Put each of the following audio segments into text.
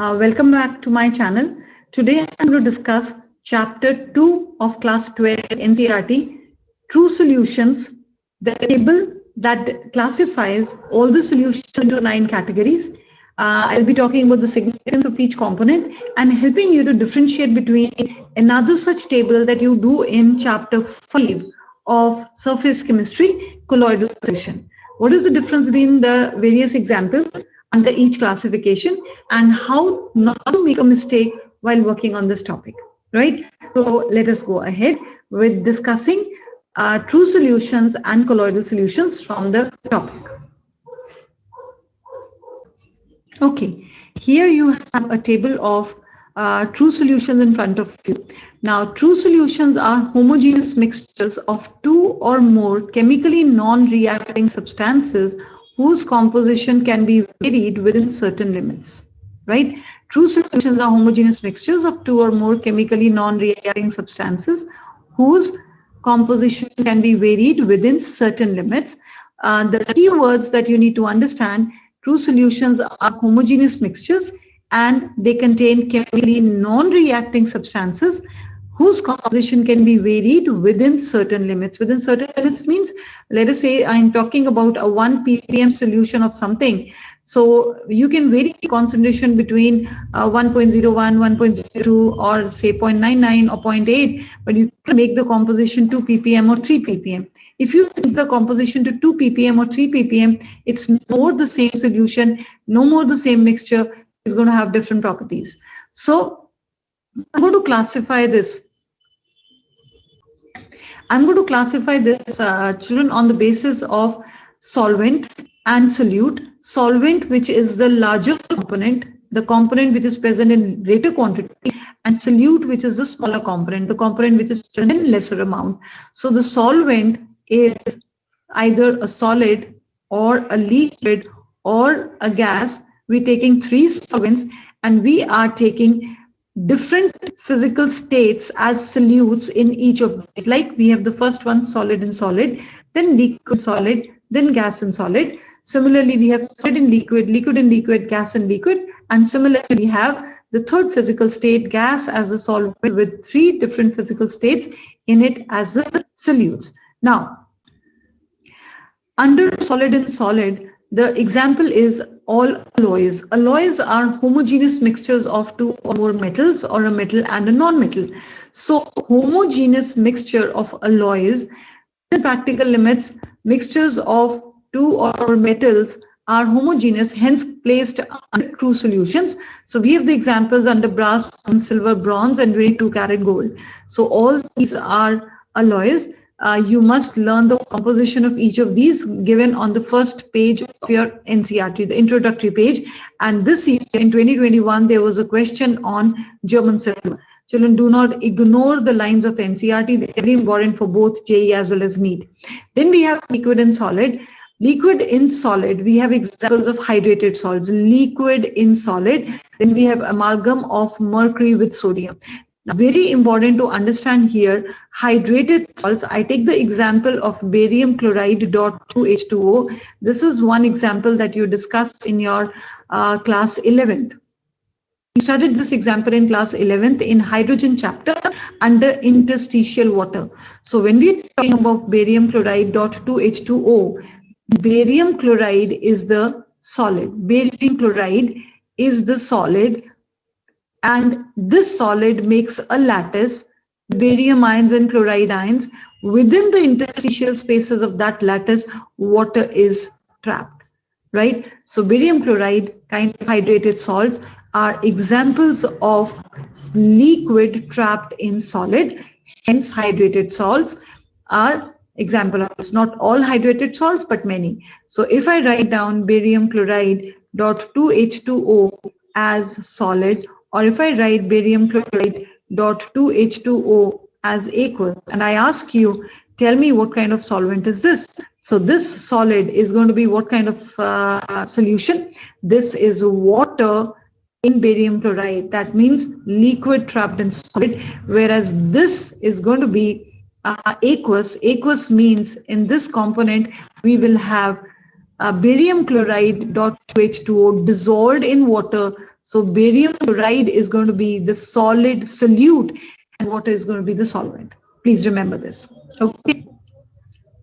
Welcome back to my channel. Today I'm going to discuss chapter 2 of class 12 NCERT, True Solutions, the table that classifies all the solutions into 9 categories. I'll be talking about the significance of each component and helping you to differentiate between another such table that you do in chapter 5 of surface chemistry, colloidal solution. What is the difference between the various examples under each classification and how not to make a mistake while working on this topic, right? So let us go ahead with discussing true solutions and colloidal solutions from the topic. Okay, here you have a table of true solutions in front of you. Now, true solutions are homogeneous mixtures of 2 or more chemically non-reacting substances whose composition can be varied within certain limits, right? True solutions are homogeneous mixtures of 2 or more chemically non-reacting substances whose composition can be varied within certain limits. The key words that you need to understand: true solutions are homogeneous mixtures and they contain chemically non-reacting substances whose composition can be varied within certain limits. Within certain limits means, let us say I'm talking about a 1 ppm solution of something. So you can vary the concentration between 1.01, 1.02 or say 0.99 or 0.8, but you can make the composition 2 ppm or 3 ppm. If you think the composition to 2 ppm or 3 ppm, it's no more the same solution, no more the same mixture, is going to have different properties. So I'm going to classify this. Children, on the basis of solvent and solute. Solvent, which is the larger component, the component which is present in greater quantity, and solute, which is the smaller component, the component which is present in lesser amount. So the solvent is either a solid or a liquid or a gas. We're taking 3 solvents and we are taking different physical states as solutes in each of these. Like we have the first one, solid and solid, then liquid solid, then gas and solid. Similarly, we have solid and liquid, liquid and liquid, gas and liquid. And similarly, we have the third physical state, gas, as a solvent with 3 different physical states in it as the solutes. Now, under solid and solid, the example is all alloys. Alloys are homogeneous mixtures of 2 or more metals or a metal and a non-metal. So homogeneous mixture of alloys, in practical limits, mixtures of 2 or more metals are homogeneous, hence placed under true solutions. So we have the examples under brass, silver, bronze, and 22-karat gold. So all these are alloys. You must learn the composition of each of these given on the first page of your NCERT, the introductory page. And this year in 2021, there was a question on German silver. Children, do not ignore the lines of NCERT. They're very important for both JEE as well as NEET. Then we have liquid and solid. Liquid in solid, we have examples of hydrated salts. Liquid in solid, then we have amalgam of mercury with sodium. Now, very important to understand here, hydrated salts. I take the example of barium chloride .2H2O. This is one example that you discussed in your class 11th. We studied this example in class 11th in hydrogen chapter under interstitial water. So when we are talking about barium chloride .2H2O, barium chloride is the solid. Barium chloride is the solid. And this solid makes a lattice, barium ions and chloride ions. Within the interstitial spaces of that lattice, water is trapped, right? So barium chloride, kind of hydrated salts, are examples of liquid trapped in solid. Hence, hydrated salts are example of this. Not all hydrated salts, but many. So if I write down barium chloride .2H2O as solid, or if I write barium chloride .2H2O as aqueous, and I ask you, tell me what kind of solvent is this? So this solid is going to be what kind of solution? This is water in barium chloride. That means liquid trapped in solid, whereas this is going to be aqueous. Aqueous means in this component, we will have barium chloride .2H2O dissolved in water So barium chloride is going to be the solid solute and water is going to be the solvent. Please remember this. Okay.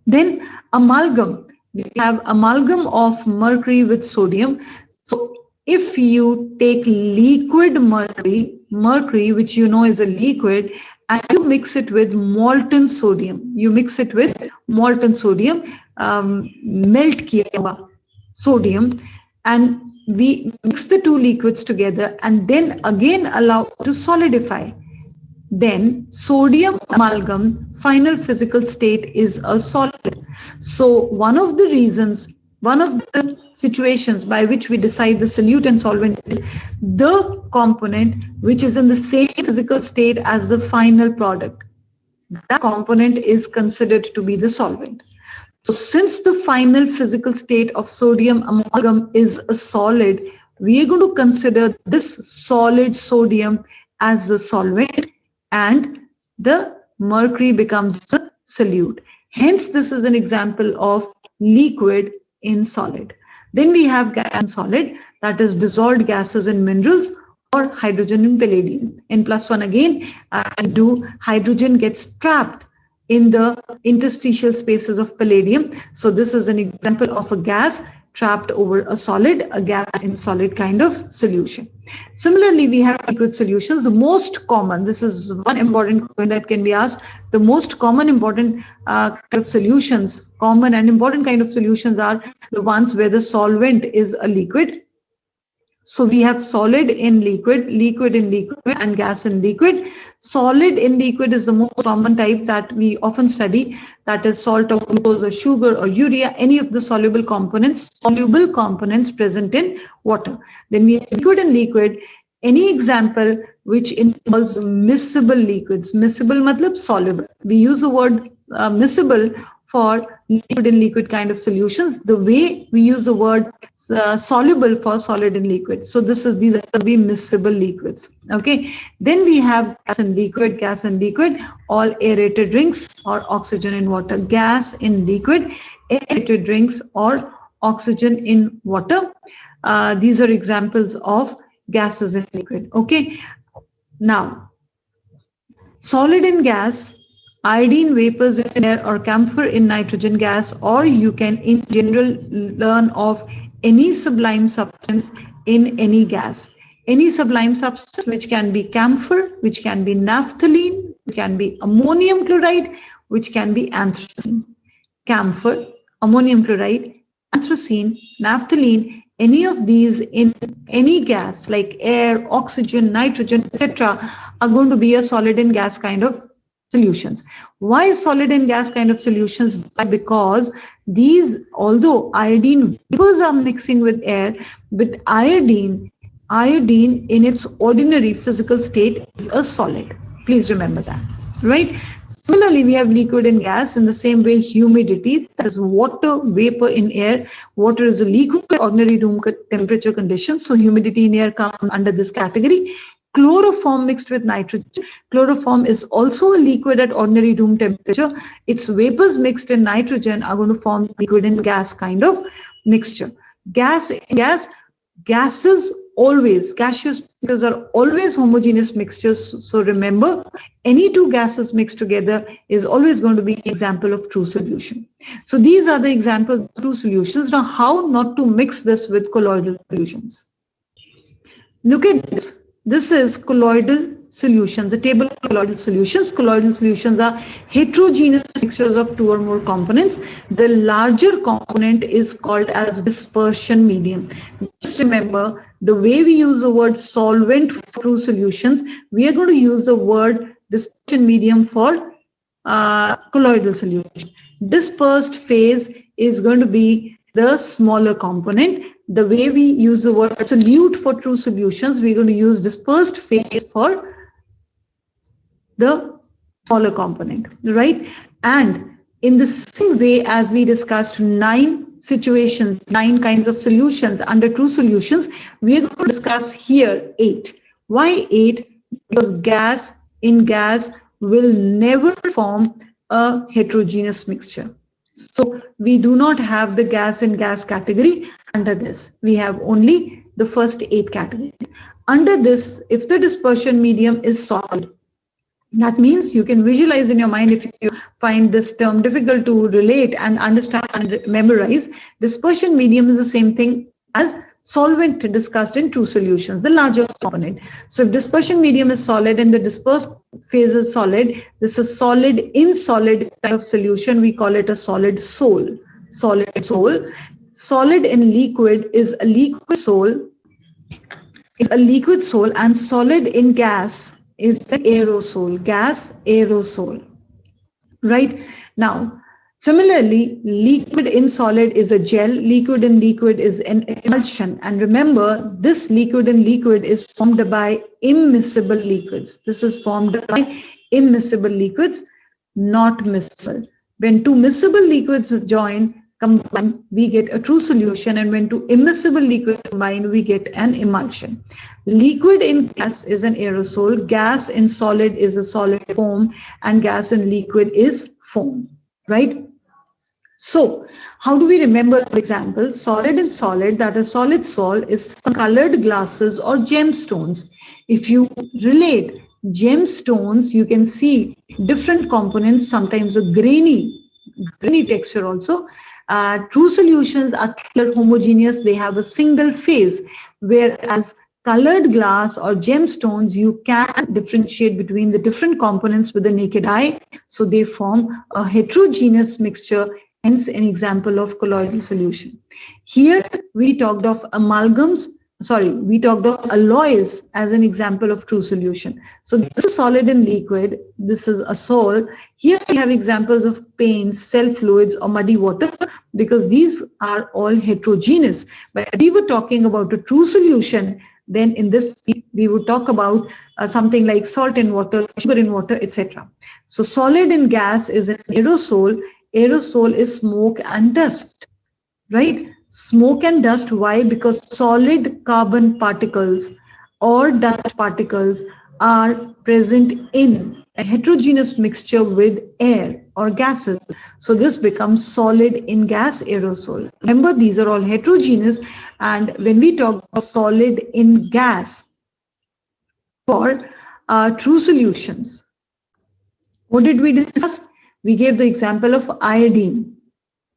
Then amalgam. We have amalgam of mercury with sodium. So if you take liquid mercury, which you know is a liquid, and you mix it with molten sodium, melt kiya hua sodium, and we mix the two liquids together and then again allow to solidify, then sodium amalgam final physical state is a solid. So one of the situations by which we decide the solute and solvent is the component which is in the same physical state as the final product. That component is considered to be the solvent. So since the final physical state of sodium amalgam is a solid, we are going to consider this solid sodium as the solvent and the mercury becomes the solute. Hence, this is an example of liquid in solid. Then we have gas and solid, that is dissolved gases in minerals or hydrogen and palladium. In +1 again, hydrogen gets trapped in the interstitial spaces of palladium. So this is an example of a gas trapped over a solid, a gas in solid kind of solution. Similarly, we have liquid solutions. The most common, this is one important question that can be asked, the most common important kind of solutions, common and important kind of solutions are the ones where the solvent is a liquid. So we have solid in liquid, liquid in liquid, and gas in liquid. Solid in liquid is the most common type that we often study, that is salt or glucose or sugar or urea, any of the soluble components present in water. Then we have liquid and liquid, any example which involves miscible liquids. Miscible matlab soluble. We use the word miscible for liquid and liquid kind of solutions, the way we use the word soluble for solid and liquid. So these are the miscible liquids. Okay. Then we have gas and liquid, all aerated drinks or oxygen in water. Gas in liquid, aerated drinks or oxygen in water. These are examples of gases in liquid. Okay. Now, solid in gas, iodine vapors in air or camphor in nitrogen gas, or you can in general learn of any sublime substance in any gas. Any sublime substance which can be camphor, which can be naphthalene, which can be ammonium chloride, which can be anthracene. Camphor, ammonium chloride, anthracene, naphthalene, any of these in any gas like air, oxygen, nitrogen, etc. are going to be a solid and gas kind of solutions. Why solid and gas kind of solutions? Because these, although iodine vapors are mixing with air, but iodine in its ordinary physical state is a solid. Please remember that, right? Similarly, we have liquid and gas in the same way. Humidity, that is water vapor in air. Water is a liquid at ordinary room temperature conditions, so humidity in air comes under this category. Chloroform mixed with nitrogen. Chloroform is also a liquid at ordinary room temperature. Its vapors mixed in nitrogen are going to form liquid and gas kind of mixture. Gaseous mixtures are always homogeneous mixtures. So remember, any two gases mixed together is always going to be an example of true solution. So these are the examples of true solutions. Now, how not to mix this with colloidal solutions? Look at this. This is colloidal solutions, the table of colloidal solutions. Colloidal solutions are heterogeneous mixtures of two or more components. The larger component is called as dispersion medium. Just remember, the way we use the word solvent for true solutions, we are going to use the word dispersion medium for colloidal solutions. Dispersed phase is going to be the smaller component. The way we use the word solute for true solutions, we're going to use dispersed phase for the smaller component, right? And in the same way as we discussed 9 kinds of solutions under true solutions, we are going to discuss here 8. Why 8? Because gas will never form a heterogeneous mixture. So we do not have the gas in gas category under this. We have only the first 8 categories. Under this, if the dispersion medium is solid, that means you can visualize in your mind, if you find this term difficult to relate and understand and memorize, dispersion medium is the same thing as solvent discussed in true solutions, the larger component. So if dispersion medium is solid and the dispersed phase is solid, this is solid in solid kind of solution. We call it a solid sol. Solid sol. Solid in liquid is a liquid sol, and solid in gas is the aerosol, gas aerosol, right? Now, similarly, liquid in solid is a gel, liquid in liquid is an emulsion. And remember, this liquid in liquid is formed by immiscible liquids. This is formed by immiscible liquids, not miscible. When two miscible liquids combine, we get a true solution, and when two immiscible liquids combine, we get an emulsion. Liquid in gas is an aerosol, gas in solid is a solid foam, and gas in liquid is foam, right? So how do we remember the example? Solid in solid, that is solid sol, is colored glasses or gemstones. If you relate gemstones, you can see different components, sometimes a grainy texture also. True solutions are clear, homogeneous, they have a single phase, whereas colored glass or gemstones, you can differentiate between the different components with the naked eye, so they form a heterogeneous mixture, hence an example of colloidal solution. Here we talked of alloys as an example of true solution. So this is solid and liquid, this is a sol. Here we have examples of paints, cell fluids, or muddy water, because these are all heterogeneous. But if we were talking about a true solution, then in this we would talk about something like salt in water, sugar in water, etc. So solid in gas is an aerosol. Aerosol is smoke and dust, right? Smoke and dust. Why? Because solid carbon particles or dust particles are present in a heterogeneous mixture with air or gases. So this becomes solid in gas aerosol. Remember, these are all heterogeneous. And when we talk about solid in gas for true solutions, what did we discuss? We gave the example of iodine.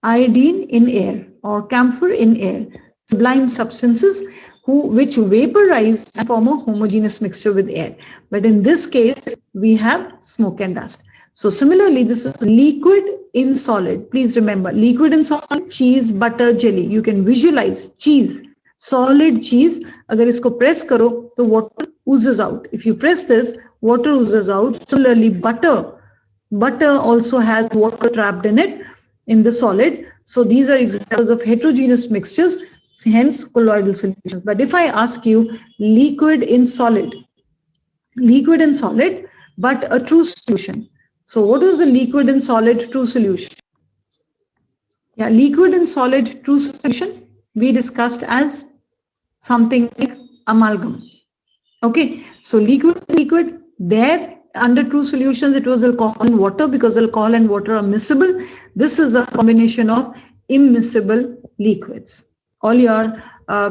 Iodine in air or camphor in air, sublime substances which vaporize and form a homogeneous mixture with air. But in this case, we have smoke and dust. So similarly, this is liquid in solid. Please remember, liquid in solid, cheese, butter, jelly. You can visualize cheese, solid cheese. Agar isko press karo, to water oozes out. If you press this, water oozes out. Similarly, butter also has water trapped in it, in the solid. So these are examples of heterogeneous mixtures, hence colloidal solutions. But if I ask you liquid in solid, but a true solution. So what is the liquid in solid true solution? Yeah, liquid in solid true solution we discussed as something like amalgam. Okay, so liquid there. Under true solutions, it was alcohol and water, because alcohol and water are miscible. This is a combination of immiscible liquids. All your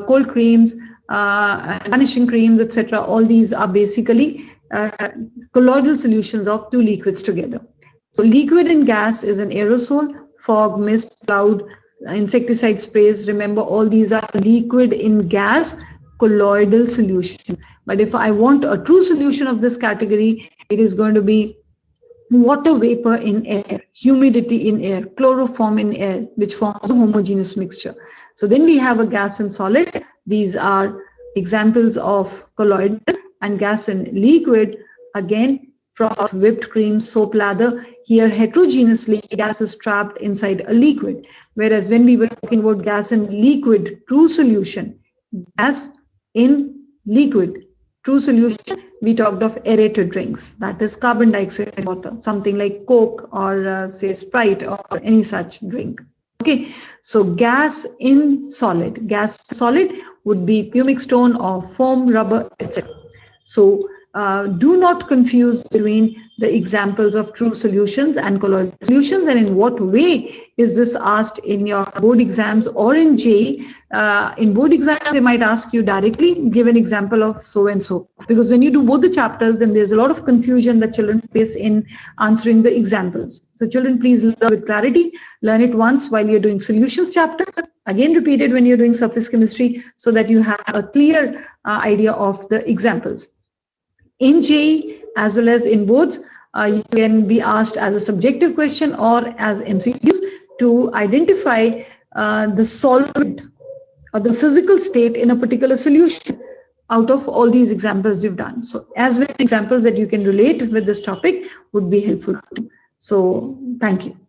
cold creams, vanishing creams, etc., all these are basically colloidal solutions of two liquids together. So liquid in gas is an aerosol, fog, mist, cloud, insecticide sprays. Remember, all these are liquid in gas, colloidal solutions. But if I want a true solution of this category, it is going to be water vapor in air, humidity in air, chloroform in air, which forms a homogeneous mixture. So then we have a gas and solid. These are examples of colloidal. And gas and liquid, again, froth, whipped cream, soap lather. Here heterogeneously, gas is trapped inside a liquid. Whereas when we were talking about gas and liquid, true solution, gas in liquid, true solution, we talked of aerated drinks, that is carbon dioxide in water, something like Coke or say Sprite or any such drink. Okay, so gas in solid would be pumic stone or foam, rubber, etc. So Do not confuse between the examples of true solutions and colloidal solutions, and in what way is this asked in your board exams or in JEE. In board exams, they might ask you directly, give an example of so and so. Because when you do both the chapters, then there's a lot of confusion that children face in answering the examples. So children, please learn with clarity. Learn it once while you're doing solutions chapter. Again, repeat it when you're doing surface chemistry so that you have a clear idea of the examples. In JEE as well as in boards, you can be asked as a subjective question or as MCQs to identify the solvent or the physical state in a particular solution out of all these examples you've done. So as with examples that you can relate with this topic would be helpful. So thank you.